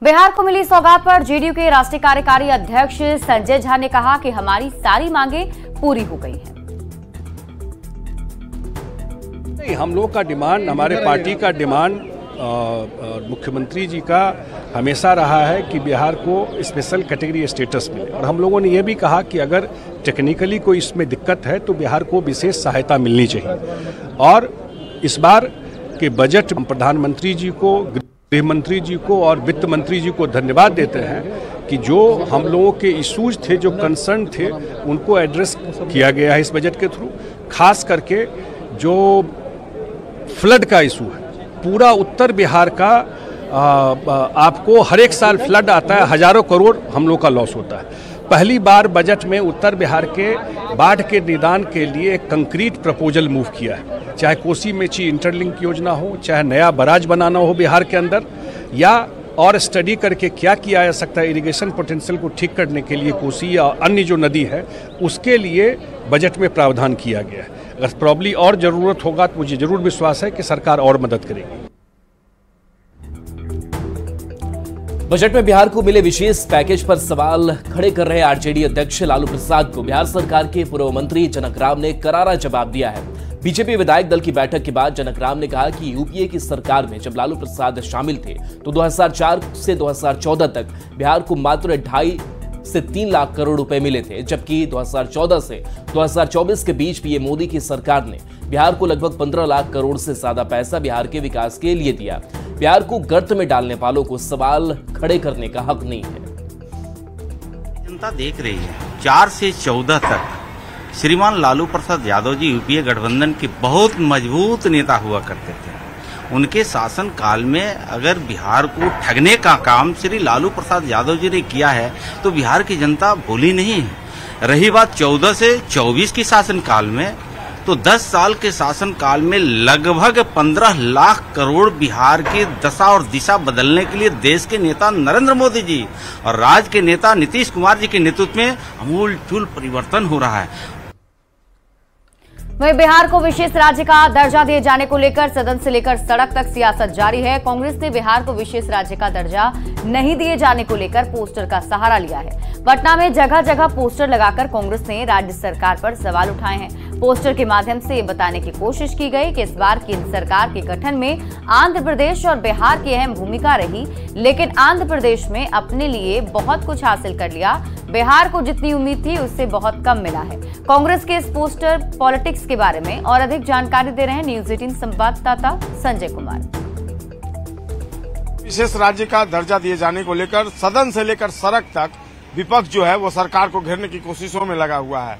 बिहार को मिली सौगात पर जेडीयू के राष्ट्रीय कार्यकारी अध्यक्ष संजय झा ने कहा कि हमारी सारी मांगे पूरी हो गई हैं। हम लोग का डिमांड, हमारे पार्टी का डिमांड मुख्यमंत्री जी का हमेशा रहा है कि बिहार को स्पेशल कैटेगरी स्टेटस मिले, और हम लोगों ने यह भी कहा कि अगर टेक्निकली कोई इसमें दिक्कत है तो बिहार को विशेष सहायता मिलनी चाहिए। और इस बार के बजट प्रधानमंत्री जी को, गृह मंत्री जी को और वित्त मंत्री जी को धन्यवाद देते हैं कि जो हम लोगों के इश्यूज थे, जो कंसर्न थे, उनको एड्रेस किया गया है इस बजट के थ्रू। खास करके जो फ्लड का इशू है, पूरा उत्तर बिहार का आपको हर एक साल फ्लड आता है, हजारों करोड़ हम लोग का लॉस होता है। पहली बार बजट में उत्तर बिहार के बाढ़ के निदान के लिए एक कंक्रीट प्रपोजल मूव किया है, चाहे कोसी मेची इंटरलिंक योजना हो, चाहे नया बराज बनाना हो बिहार के अंदर, या और स्टडी करके क्या किया जा सकता है इरिगेशन पोटेंशियल को ठीक करने के लिए कोसी या अन्य जो नदी है उसके लिए बजट में प्रावधान किया गया है। अगर प्रॉब्ली और जरूरत होगा तो मुझे जरूर विश्वास है कि सरकार और मदद करेगी। बजट में बिहार को मिले विशेष पैकेज पर सवाल खड़े कर रहे आरजेडी अध्यक्ष लालू प्रसाद को बिहार सरकार के पूर्व मंत्री जनक राम ने करारा जवाब दिया है। बीजेपी विधायक दल की बैठक के बाद जनक राम ने कहा कि यूपीए की सरकार में जब लालू प्रसाद शामिल थे तो 2004 से 2014 तक बिहार को मात्र 2.5 से 3 लाख करोड़ रुपए मिले थे, जबकि 2014 से 2024 के बीच पीएम मोदी की सरकार ने बिहार को लगभग 15 लाख करोड़ से ज्यादा पैसा बिहार के विकास के लिए दिया। बिहार को गर्त में डालने वालों को सवाल खड़े करने का हक नहीं है। जनता देख रही है। 4 से 14 तक श्रीमान लालू प्रसाद यादव जी यूपीए गठबंधन के बहुत मजबूत नेता हुआ करते थे। उनके शासन काल में अगर बिहार को ठगने का काम श्री लालू प्रसाद यादव जी ने किया है तो बिहार की जनता भूली नहीं है। रही बात 14 से 24 की शासन काल में, तो 10 साल के शासन काल में लगभग 15 लाख करोड़ बिहार की दशा और दिशा बदलने के लिए देश के नेता नरेंद्र मोदी जी और राज्य के नेता नीतीश कुमार जी के नेतृत्व में अमूलचूल परिवर्तन हो रहा है। वहीं बिहार को विशेष राज्य का दर्जा दिए जाने को लेकर सदन से लेकर सड़क तक सियासत जारी है। कांग्रेस ने बिहार को विशेष राज्य का दर्जा नहीं दिए जाने को लेकर पोस्टर का सहारा लिया है। पटना में जगह जगह पोस्टर लगाकर कांग्रेस ने राज्य सरकार पर सवाल उठाए हैं। पोस्टर के माध्यम से ये बताने की कोशिश की गई कि इस बार केंद्र सरकार के गठन में आंध्र प्रदेश और बिहार की अहम भूमिका रही, लेकिन आंध्र प्रदेश में अपने लिए बहुत कुछ हासिल कर लिया। बिहार को जितनी उम्मीद थी उससे बहुत कम मिला है। कांग्रेस के इस पोस्टर पॉलिटिक्स के बारे में और अधिक जानकारी दे रहे हैं न्यूज 18 संवाददाता संजय कुमार। विशेष राज्य का दर्जा दिए जाने को लेकर सदन से लेकर सड़क तक विपक्ष जो है वो सरकार को घेरने की कोशिशों में लगा हुआ है।